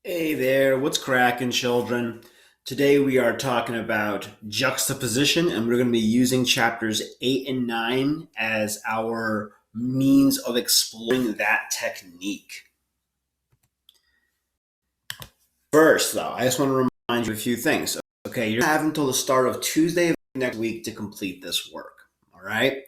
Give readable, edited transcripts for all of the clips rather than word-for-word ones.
Hey there, what's cracking, children? Today we are talking about juxtaposition, and we're going to be using chapters 8 and 9 as our means of exploring that technique. First, though, I just want to remind you of a few things. Okay, you have until the start of Tuesday of next week to complete this work. All right?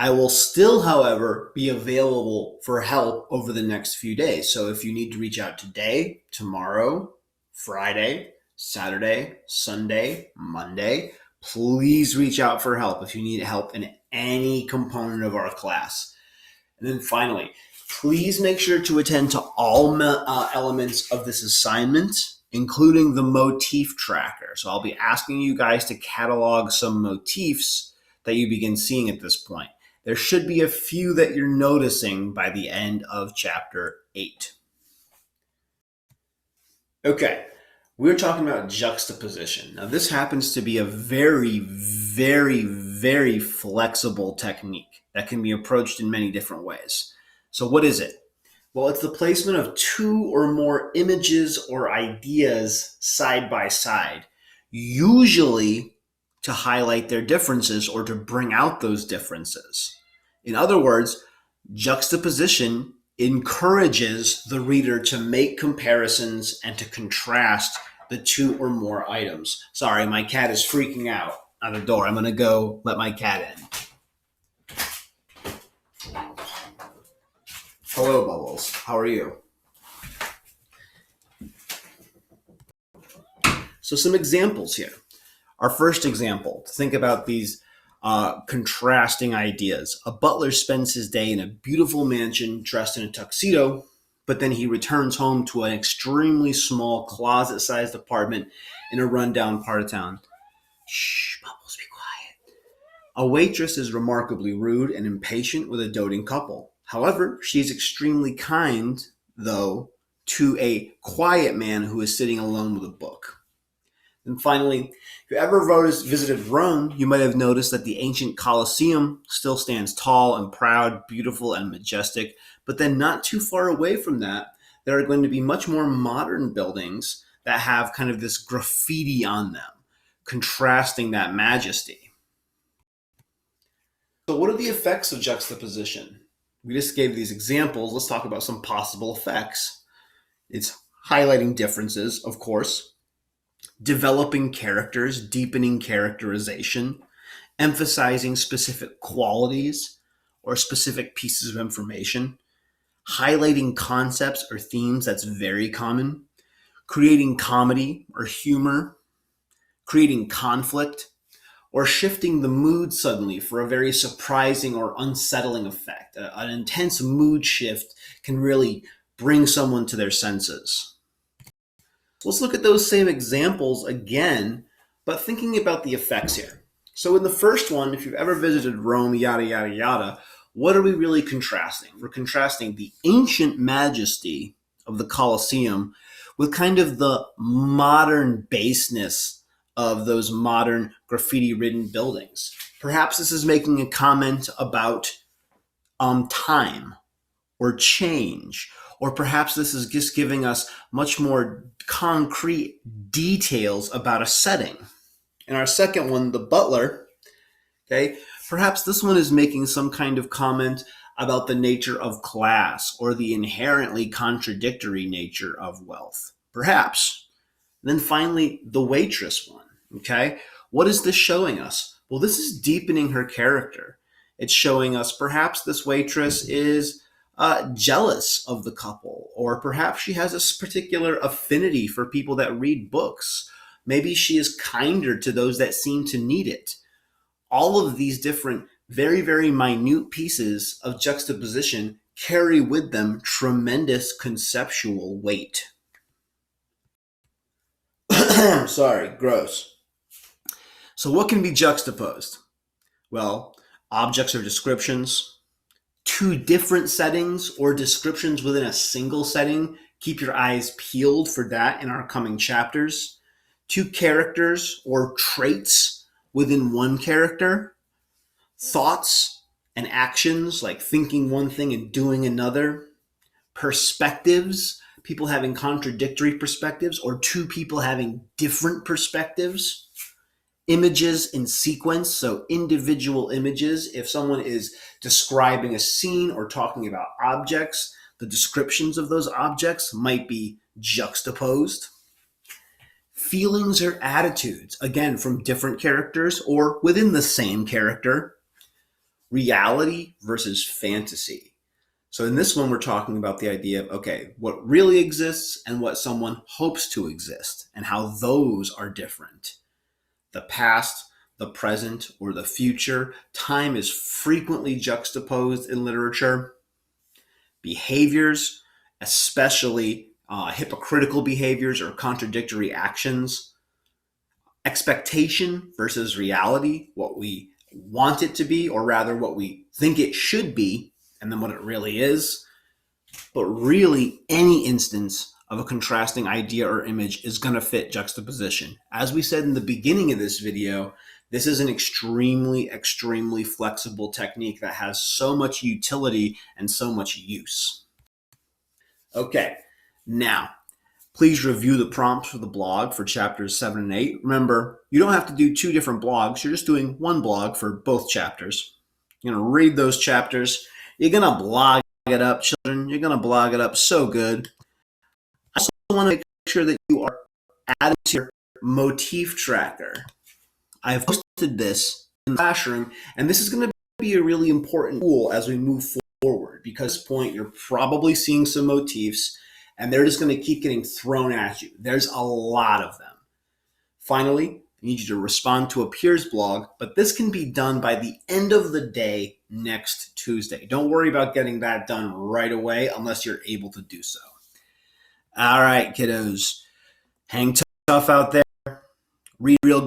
I will still, however, be available for help over the next few days. So if you need to reach out today, tomorrow, Friday, Saturday, Sunday, Monday, please reach out for help if you need help in any component of our class. And then finally, please make sure to attend to all elements of this assignment, including the motif tracker. So I'll be asking you guys to catalog some motifs that you begin seeing at this point. There should be a few that you're noticing by the end of chapter 8. Okay, we're talking about juxtaposition. Now, this happens to be a very flexible technique that can be approached in many different ways. So, what is it? Well, it's the placement of two or more images or ideas side by side, usually to highlight their differences or to bring out those differences. In other words, juxtaposition encourages the reader to make comparisons and to contrast the two or more items. Sorry, my cat is freaking out on the door. I'm going to go let my cat in. Hello, Bubbles. How are you? So some examples here. Our first example, to think about these contrasting ideas. A butler spends his day in a beautiful mansion dressed in a tuxedo, but then he returns home to an extremely small closet-sized apartment in a rundown part of town. Shh, Bubbles, be quiet. A waitress is remarkably rude and impatient with a doting couple. However, she's extremely kind, though, to a quiet man who is sitting alone with a book. And finally, if you ever visited Rome, you might have noticed that the ancient Colosseum still stands tall and proud, beautiful and majestic. But then not too far away from that, there are going to be much more modern buildings that have kind of this graffiti on them, contrasting that majesty. So what are the effects of juxtaposition? We just gave these examples. Let's talk about some possible effects. It's highlighting differences, of course, developing characters, deepening characterization, emphasizing specific qualities or specific pieces of information, highlighting concepts or themes that's very common, creating comedy or humor, creating conflict, or shifting the mood suddenly for a very surprising or unsettling effect. An intense mood shift can really bring someone to their senses. Let's look at those same examples again, but thinking about the effects here. So in the first one, if you've ever visited Rome, yada, yada, yada, what are we really contrasting? We're contrasting the ancient majesty of the Colosseum with kind of the modern baseness of those modern graffiti-ridden buildings. Perhaps this is making a comment about time or change, or perhaps this is just giving us much more concrete details about a setting. In our second one, the butler, okay, perhaps this one is making some kind of comment about the nature of class or the inherently contradictory nature of wealth. Perhaps. And then finally, the waitress one, okay? What is this showing us? Well, this is deepening her character. It's showing us perhaps this waitress is jealous of the couple, or perhaps she has a particular affinity for people that read books. Maybe she is kinder to those that seem to need it. All of these different, very minute pieces of juxtaposition carry with them tremendous conceptual weight. Sorry, gross. So what can be juxtaposed? Well, objects or descriptions, two different settings or descriptions within a single setting. Keep your eyes peeled for that in our coming chapters. Two characters or traits within one character. Thoughts and actions, like thinking one thing and doing another. Perspectives, people having contradictory perspectives or two people having different perspectives. Images in sequence, so individual images. If someone is describing a scene or talking about objects, the descriptions of those objects might be juxtaposed. Feelings or attitudes, again, from different characters or within the same character. Reality versus fantasy. So in this one, we're talking about the idea of, okay, what really exists and what someone hopes to exist and how those are different. The past, the present, or the future. Time is frequently juxtaposed in literature. Behaviors, especially hypocritical behaviors or contradictory actions. Expectation versus reality, what we want it to be, or rather what we think it should be, and then what it really is. But really, any instance of a contrasting idea or image is going to fit juxtaposition. As we said in the beginning of this video, this is an extremely, extremely flexible technique that has so much utility and so much use. Okay, now, please review the prompts for the blog for chapters 7 and 8. Remember, you don't have to do two different blogs. You're just doing one blog for both chapters. You're going to read those chapters. You're going to blog it up, children. You're going to blog it up so good. I also want to make sure that you are adding to your motif tracker. I've posted this in the classroom, and this is going to be a really important tool as we move forward, because at this point you're probably seeing some motifs, and they're just going to keep getting thrown at you. There's a lot of them. Finally, I need you to respond to a peer's blog, but this can be done by the end of the day next Tuesday. Don't worry about getting that done right away unless you're able to do so. All right, kiddos, hang tough out there. Read real